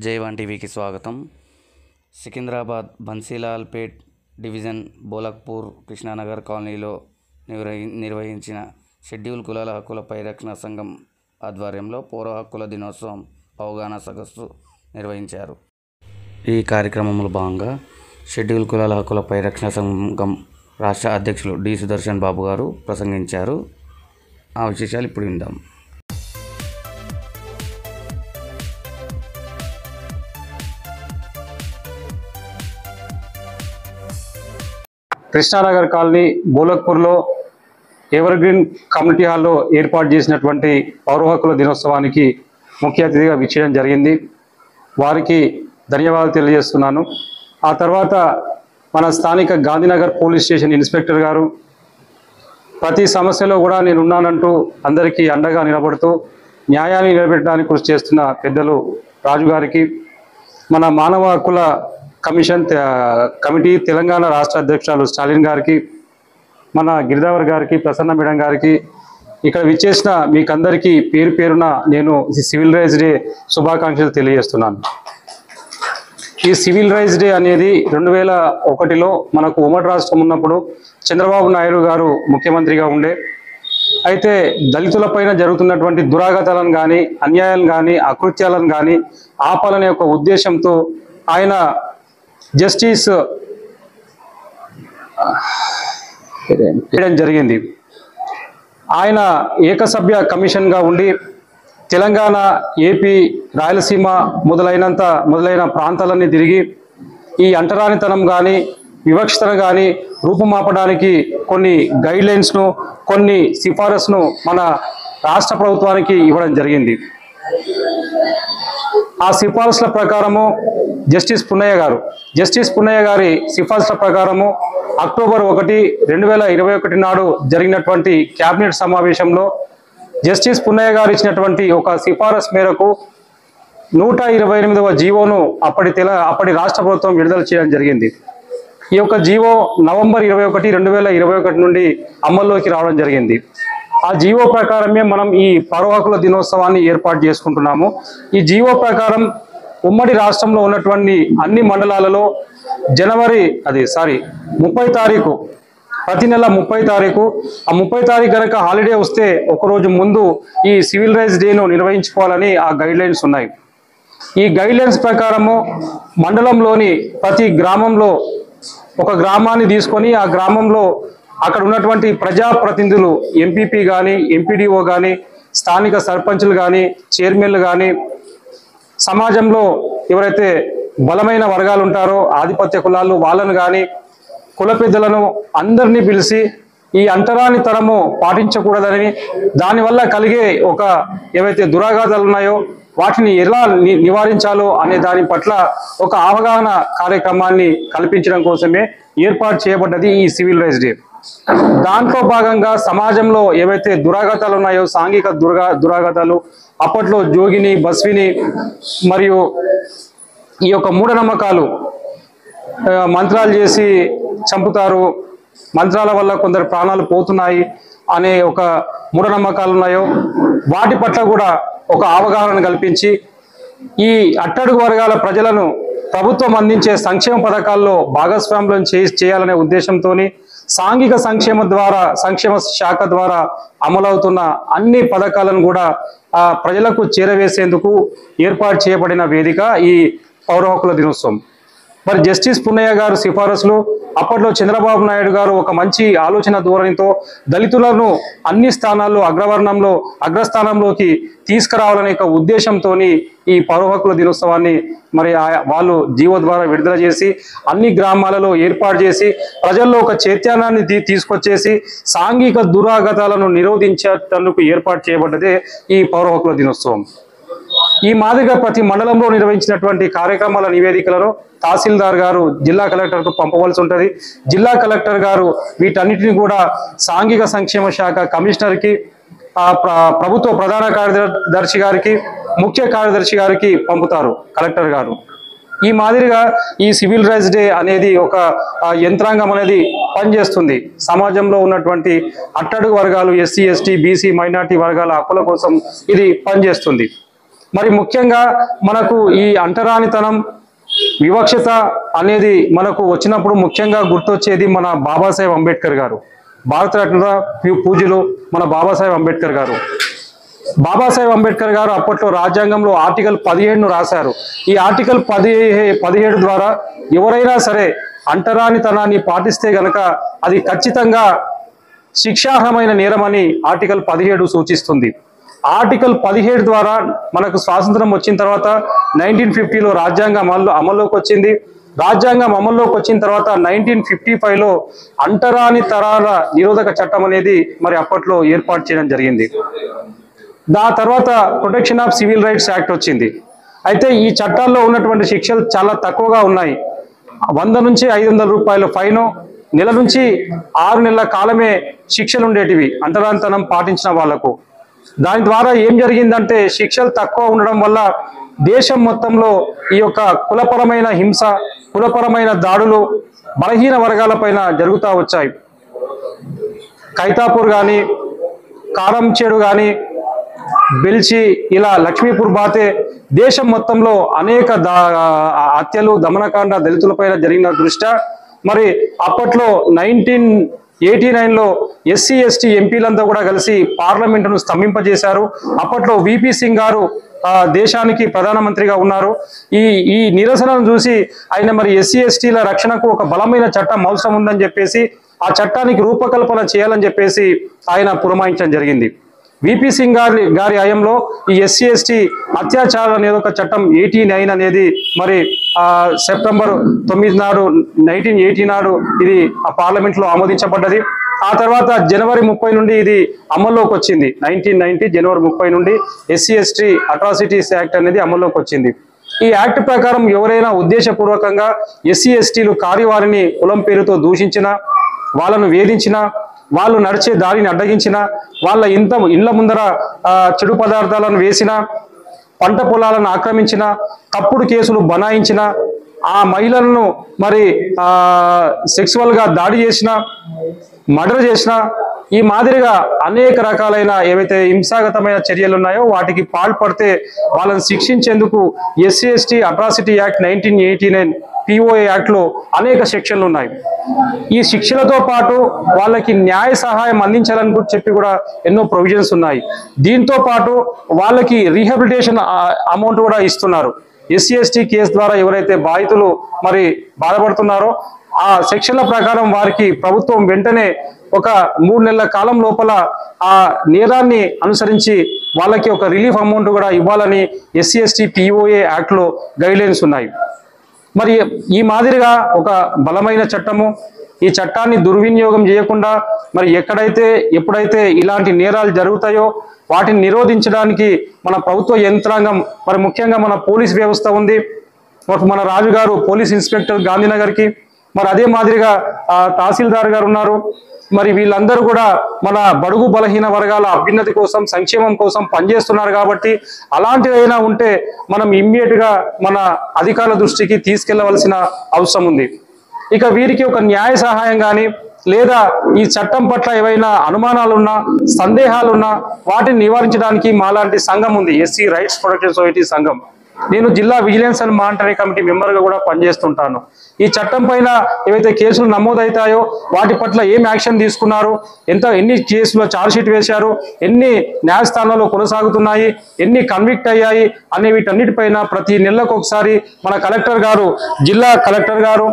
జై1 టీవీకి స్వాగతం. సికింద్రాబాద్ బన్సీలాల్పేట్ డివిజన్ బోలక్పూర్ కృష్ణానగర్ కాలనీలో నిర్వహించిన షెడ్యూల్ కులాల హక్కుల పరిరక్షణ సంఘం ఆధ్వర్యంలో పౌర హక్కుల దినోత్సవం అవగాహన సదస్సు నిర్వహించారు. ఈ కార్యక్రమంలో భాగంగా షెడ్యూల్ కులాల హక్కుల పరిరక్షణ సంఘం రాష్ట్ర అధ్యక్షులు డి సుదర్శన్ బాబు గారు ప్రసంగించారు. ఆ విశేషాలు ఇప్పుడు విందాం. కృష్ణానగర్ కాలనీ బోలక్పూర్లో ఎవర్ గ్రీన్ కమ్యూనిటీ హాల్లో ఏర్పాటు చేసినటువంటి పౌర హక్కుల దినోత్సవానికి ముఖ్య అతిథిగా విచ్చేయడం జరిగింది. వారికి ధన్యవాదాలు తెలియజేస్తున్నాను. ఆ తర్వాత మన స్థానిక గాంధీనగర్ పోలీస్ స్టేషన్ ఇన్స్పెక్టర్ గారు ప్రతి సమస్యలో కూడా నేనున్నానంటూ అందరికీ అండగా నిలబడుతూ న్యాయాన్ని నిలబెట్టడానికి కృషి చేస్తున్న పెద్దలు రాజు గారికి, మన మానవ హక్కుల కమిటీ తెలంగాణ రాష్ట్ర అధ్యక్షులు స్టాలిన్ గారికి, మన గిరిదావర్ గారికి, ప్రసన్న మేడం గారికి, ఇక్కడ విచ్చేసిన మీకందరికీ పేరు పేరున నేను సివిల్ రైట్స్ డే శుభాకాంక్షలు తెలియజేస్తున్నాను. ఈ సివిల్ రైట్స్ డే అనేది 2001లో మనకు ఉమ్మడి రాష్ట్రం ఉన్నప్పుడు చంద్రబాబు నాయుడు గారు ముఖ్యమంత్రిగా ఉండే. అయితే దళితులపైన జరుగుతున్నటువంటి దురాగతాలను కానీ, అన్యాయాలను కానీ, అకృత్యాలను కానీ ఆపాలనే ఒక ఉద్దేశంతో ఆయన జస్టిస్ చేయడం జరిగింది. ఆయన ఏకసభ్య కమిషన్గా ఉండి తెలంగాణ, ఏపీ, రాయలసీమ మొదలైన ప్రాంతాలన్నీ తిరిగి ఈ అంటరానితనం కానీ, వివక్షతను కానీ రూపుమాపడానికి కొన్ని గైడ్లైన్స్ను, కొన్ని సిఫారసును మన రాష్ట్ర ప్రభుత్వానికి ఇవ్వడం జరిగింది. ఆ సిఫారసుల ప్రకారము జస్టిస్ పున్నయ్య గారి సిఫారసుల ప్రకారము అక్టోబర్ 1, 2021 నాడు జరిగినటువంటి క్యాబినెట్ సమావేశంలో జస్టిస్ పున్నయ్య గారు ఇచ్చినటువంటి ఒక సిఫారసు మేరకు 128వ జీవోను అప్పటి రాష్ట్ర ప్రభుత్వం విడుదల చేయడం జరిగింది. ఈ యొక్క జీవో నవంబర్ 21, 2021 నుండి అమల్లోకి రావడం జరిగింది. ఆ జీవో ప్రకారమే మనం ఈ పౌర హక్కుల దినోత్సవాన్ని ఏర్పాటు చేసుకుంటున్నాము. ఈ జీవో ప్రకారం ఉమ్మడి రాష్ట్రంలో ఉన్నటువంటి అన్ని మండలాలలో 30 తారీఖు, ప్రతి నెల 30 తారీఖు, ఆ 30 తారీఖు కనుక హాలిడే వస్తే ఒకరోజు ముందు ఈ సివిల్ రైట్స్ డేను నిర్వహించుకోవాలని ఆ గైడ్లైన్స్ ఉన్నాయి. ఈ గైడ్లైన్స్ ప్రకారము మండలంలోని ప్రతి గ్రామంలో ఒక గ్రామాన్ని తీసుకొని ఆ గ్రామంలో అక్కడ ఉన్నటువంటి ప్రజాప్రతినిధులు, ఎంపీపీ కానీ, ఎంపీడీఓ కానీ, స్థానిక సర్పంచులు కానీ, చైర్మన్లు కానీ, సమాజంలో ఎవరైతే బలమైన వర్గాలు ఉంటారో ఆధిపత్య కులాలు వాళ్ళను కానీ, కుల పెద్దలను అందరినీ పిలిచి ఈ అంటరానితనము పాటించకూడదని, దానివల్ల కలిగే ఏవైతే దురాఘాతాలు ఉన్నాయో వాటిని ఎలా నివారించాలో అనే దాని పట్ల ఒక అవగాహన కార్యక్రమాన్ని కల్పించడం కోసమే ఏర్పాటు చేయబడ్డది ఈ సివిల్ రైట్స్ డే. దాంట్లో భాగంగా సమాజంలో ఏవైతే దురాఘాతాలు ఉన్నాయో, సాంఘిక దురాఘాతాలు, అప్పట్లో జోగిని, బస్విని మరియు ఈ యొక్క మూఢనమ్మకాలు, మంత్రాలు చేసి చంపుతారు, మంత్రాల వల్ల కొందరు ప్రాణాలు పోతున్నాయి అనే ఒక మూఢనమ్మకాలు ఉన్నాయో వాటి పట్ల కూడా ఒక అవగాహన కల్పించి ఈ అట్టడుగు వర్గాల ప్రజలను ప్రభుత్వం అందించే సంక్షేమ పథకాల్లో భాగస్వామ్యం చేయాలనే ఉద్దేశంతో సాంఘిక సంక్షేమ శాఖ ద్వారా అమలవుతున్న అన్ని పథకాలను కూడా ప్రజలకు చేరవేసేందుకు ఏర్పాటు చేయబడిన వేదిక ఈ పౌర హక్కుల దినోత్సవం. మరి జస్టిస్ పున్నయ్య గారు సిఫారసులు అప్పట్లో చంద్రబాబు నాయుడు గారు ఒక మంచి ఆలోచన ధోరణితో దళితులను అన్ని స్థానాల్లో అగ్రస్థానంలోకి తీసుకురావాలనే ఒక ఉద్దేశంతో ఈ పౌర హక్కుల దినోత్సవాన్ని మరి వాళ్ళు జీవో ద్వారా విడుదల చేసి అన్ని గ్రామాలలో ఏర్పాటు చేసి ప్రజల్లో ఒక చైతన్యాన్ని తీసుకొచ్చేసి సాంఘిక దురాఘాతాలను నిరోధించేందుకు ఏర్పాటు చేయబడ్డదే ఈ పౌర హక్కుల దినోత్సవం. ఈ మాదిరిగా ప్రతి మండలంలో నిర్వహించినటువంటి కార్యక్రమాల నివేదికలను తహసీల్దార్ గారు జిల్లా కలెక్టర్కు పంపవలసి ఉంటుంది. జిల్లా కలెక్టర్ గారు వీటన్నిటిని కూడా సాంఘిక సంక్షేమ శాఖ కమిషనర్కి, ప్రభుత్వ ప్రధాన కార్యదర్శి గారికి, ముఖ్య కార్యదర్శి గారికి పంపుతారు కలెక్టర్ గారు. ఈ మాదిరిగా ఈ సివిల్ రైట్స్ డే అనేది ఒక యంత్రాంగం అనేది పనిచేస్తుంది. సమాజంలో ఉన్నటువంటి అట్టడుగు వర్గాలు, ఎస్సీ, ఎస్టీ, బీసీ, మైనార్టీ వర్గాల హక్కుల కోసం ఇది పనిచేస్తుంది. మరి ముఖ్యంగా మనకు ఈ అంటరానితనం వివక్షత అనేది మనకు వచ్చినప్పుడు ముఖ్యంగా గుర్తొచ్చేది మన బాబాసాహెబ్ అంబేద్కర్ గారు, భారతరత్న పూజ్యులు మన బాబాసాహెబ్ అంబేద్కర్ గారు. బాబాసాహెబ్ అంబేద్కర్ గారు అప్పట్లో రాజ్యాంగంలో ఆర్టికల్ 17ను రాశారు. ఈ ఆర్టికల్ 17 ద్వారా ఎవరైనా సరే అంటరానితనాన్ని పాటిస్తే గనక అది ఖచ్చితంగా శిక్షార్హమైన నేరమని ఆర్టికల్ 17 సూచిస్తుంది. ఆర్టికల్ 17 ద్వారా మనకు స్వాతంత్రం వచ్చిన తర్వాత 1950లో రాజ్యాంగం అమల్లోకి వచ్చింది. రాజ్యాంగం అమల్లోకి వచ్చిన తర్వాత 1955లో అంటరాని తరాల నిరోధక చట్టం అనేది మరి అప్పట్లో ఏర్పాటు చేయడం జరిగింది. దాని తర్వాత protection of civil rights act వచ్చింది. అయితే ఈ చట్టాల్లో ఉన్నటువంటి శిక్షలు చాలా తక్కువగా ఉన్నాయి. 100 నుంచి 500 రూపాయల ఫైను, నెల నుంచి 6 నెలల కాలమే శిక్షలు ఉండేటివి అంటరానితనం పాటించిన వాళ్లకు. దాని ద్వారా ఏం జరిగిందంటే శిక్షలు తక్కువ ఉండడం వల్ల దేశం మొత్తంలో ఈ యొక్క కులపరమైన హింస, కులపరమైన దాడులు బలహీన వర్గాలపైన జరుగుతూ వచ్చాయి. ఖైతాపూర్ కానీ, కారంచేడు కానీ, బెల్చి, ఇలా లక్ష్మీపూర్ బాతే దేశం మొత్తంలో అనేక హత్యలు, దమనకాండ దళితులపైన జరిగిన దృష్ట్యా మరి అప్పట్లో 1989లో ఎస్సీ ఎస్టీ ఎంపీలంతా కూడా కలిసి పార్లమెంటును స్తంభింపజేశారు. అప్పట్లో విపి సింగ్ గారు దేశానికి ప్రధానమంత్రిగా ఉన్నారు. ఈ నిరసనను చూసి ఆయన మరి ఎస్సీ ఎస్టీల రక్షణకు ఒక బలమైన చట్టం అవసరం ఉందని చెప్పేసి ఆ చట్టానికి రూపకల్పన చేయాలని చెప్పేసి ఆయన పురమాయించడం జరిగింది. విపి సింగ్ గారి హయాంలో ఈ ఎస్సీ ఎస్టీ అత్యాచార నిరోధక చట్టం 89 అనేది మరి సెప్టెంబర్ 9 నాడు 1980 నాడు ఇది ఆ పార్లమెంట్లో ఆమోదించబడ్డది. ఆ తర్వాత జనవరి 30 నుండి ఇది అమల్లోకి వచ్చింది. 1990 జనవరి 30 నుండి ఎస్సీ ఎస్టీ అట్రాసిటీస్ యాక్ట్ అనేది అమల్లోకి వచ్చింది. ఈ యాక్ట్ ప్రకారం ఎవరైనా ఉద్దేశపూర్వకంగా ఎస్సీ ఎస్టీలు కారివారిని కులం పేరుతో దూషించిన, వాళ్ళను వేధించిన, వాళ్ళు నడిచే దారిని అడ్డగించిన, వాళ్ళ ఇళ్ల ముందర చెడు పదార్థాలను వేసిన, పంట పొలాలను ఆక్రమించిన, తప్పుడు కేసులు బనాయించిన, ఆ మహిళలను మరి సెక్సువల్గా దాడి చేసిన, మర్డర్ చేసిన, ఈ మాదిరిగా అనేక రకాలైన ఏవైతే హింసాగతమైన చర్యలు ఉన్నాయో వాటికి పాల్పడితే వాళ్ళని శిక్షించేందుకు SC ST atrocity act 1989 POA యాక్ట్లో అనేక సెక్షన్లు ఉన్నాయి. ఈ శిక్షలతో పాటు వాళ్ళకి న్యాయ సహాయం అందించాలని చెప్పి కూడా ఎన్నో ప్రొవిజన్స్ ఉన్నాయి. దీంతో పాటు వాళ్ళకి రీహాబిలిటేషన్ అమౌంట్ కూడా ఇస్తున్నారు. ఎస్సీ ఎస్టీ కేసు ద్వారా ఎవరైతే బాధితులు మరి బాధపడుతున్నారో ఆ సెక్షన్ల ప్రకారం వారికి ప్రభుత్వం వెంటనే ఒక 3 నెలల కాలం లోపల ఆ నేరాన్ని అనుసరించి వాళ్ళకి ఒక రిలీఫ్ అమౌంట్ కూడా ఇవ్వాలని ఎస్సీ ఎస్టీ POA యాక్ట్లో గైడ్లైన్స్ ఉన్నాయి. మరి ఈ మాదిరిగా ఒక బలమైన చట్టము, ఈ చట్టాన్ని దుర్వినియోగం చేయకుండా మరి ఎప్పుడైతే ఇలాంటి నేరాలు జరుగుతాయో వాటిని నిరోధించడానికి మన ప్రభుత్వ యంత్రాంగం మరి ముఖ్యంగా మన పోలీస్ వ్యవస్థ ఉంది. మన రాజుగారు పోలీస్ ఇన్స్పెక్టర్ గాంధీనగర్కి, మరి అదే మాదిరిగా తహసీల్దార్ గారు ఉన్నారు. మరి వీళ్ళందరూ కూడా మన బడుగు బలహీన వర్గాల అభ్యున్నతి కోసం, సంక్షేమం కోసం పనిచేస్తున్నారు. కాబట్టి అలాంటివైనా ఉంటే మనం ఇమ్మీడియట్గా మన అధికారుల దృష్టికి తీసుకెళ్లవలసిన అవసరం ఉంది. ఇక వీరికి ఒక న్యాయ సహాయం కానీ లేదా ఈ చట్టం పట్ల ఏవైనా అనుమానాలున్నా, సందేహాలున్నా వాటిని నివారించడానికి మాలాంటి సంఘం ఉంది, ఎస్సీ రైట్స్ ప్రొటెక్షన్ సొసైటీ సంఘం. నేను జిల్లా విజిలెన్స్ అండ్ మానిటరింగ్ కమిటీ మెంబర్గా కూడా పనిచేస్తుంటాను. ఈ చట్టం పైన ఏవైతే కేసులు నమోదవుతాయో వాటి పట్ల ఏం యాక్షన్ తీసుకున్నారు, ఎన్ని కేసులో ఛార్జ్షీట్ వేశారు, ఎన్ని న్యాయస్థానాల్లో కొనసాగుతున్నాయి, ఎన్ని కన్విక్ట్ అయ్యాయి అనే వీటన్నిటిపైన ప్రతి నెలకు ఒకసారి మన కలెక్టర్ గారు, జిల్లా కలెక్టర్ గారు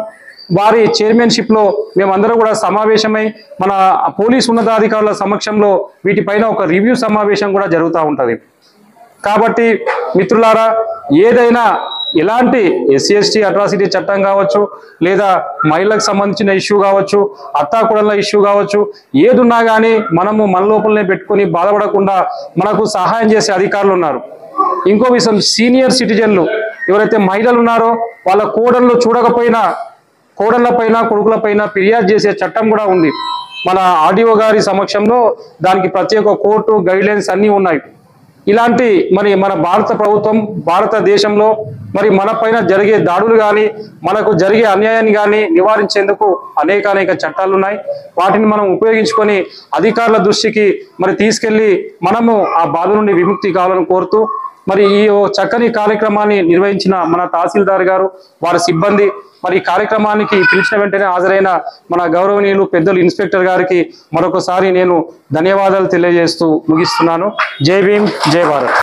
వారి చైర్మన్షిప్లో మేమందరం కూడా సమావేశమై మన పోలీస్ ఉన్నతాధికారుల సమక్షంలో వీటిపైన ఒక రివ్యూ సమావేశం కూడా జరుగుతూ ఉంటుంది. కాబట్టి మిత్రులారా, ఏదైనా ఎలాంటి ఎస్సీ ఎస్టీ అట్రాసిటీ చట్టం కావచ్చు, లేదా మహిళలకు సంబంధించిన ఇష్యూ కావచ్చు, అత్తాకుడల ఇష్యూ కావచ్చు, ఏదున్నా కానీ మనము మన లోపలనే పెట్టుకొని బాధపడకుండా మనకు సహాయం చేసే అధికారులు ఉన్నారు. ఇంకో విషయం, సీనియర్ సిటిజన్లు ఎవరైతే మహిళలు ఉన్నారో వాళ్ళ కోడళ్ళు చూడకపోయినా కోడళ్లపైన కొడుకులపైన ఫిర్యాదు చేసే చట్టం కూడా ఉంది. మన ఆర్డీఓ గారి సమక్షంలో దానికి ప్రత్యేక కోర్టు గైడ్లైన్స్ అన్నీ ఉన్నాయి. ఇలాంటి మరి మన భారత ప్రభుత్వం, భారతదేశంలో మరి మన పైన జరిగే దాడులు కానీ, మనకు జరిగే అన్యాయాన్ని కానీ నివారించేందుకు అనేక చట్టాలు ఉన్నాయి. వాటిని మనం ఉపయోగించుకొని అధికారుల దృష్టికి మరి తీసుకెళ్లి మనము ఆ బాధ నుండి విముక్తి కావాలని కోరుతూ, మరి ఈ చక్కని కార్యక్రమాన్ని నిర్వహించిన మన తహసీల్దార్ గారు, వారి సిబ్బంది, మరి ఈ కార్యక్రమానికి పిలిచిన వెంటనే హాజరైన మన గౌరవనీయులు పెద్దలు ఇన్స్పెక్టర్ గారికి మరొకసారి నేను ధన్యవాదాలు తెలియజేస్తూ ముగిస్తున్నాను. జై భీమ్, జై భారత్.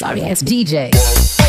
Sorry, it's DJ.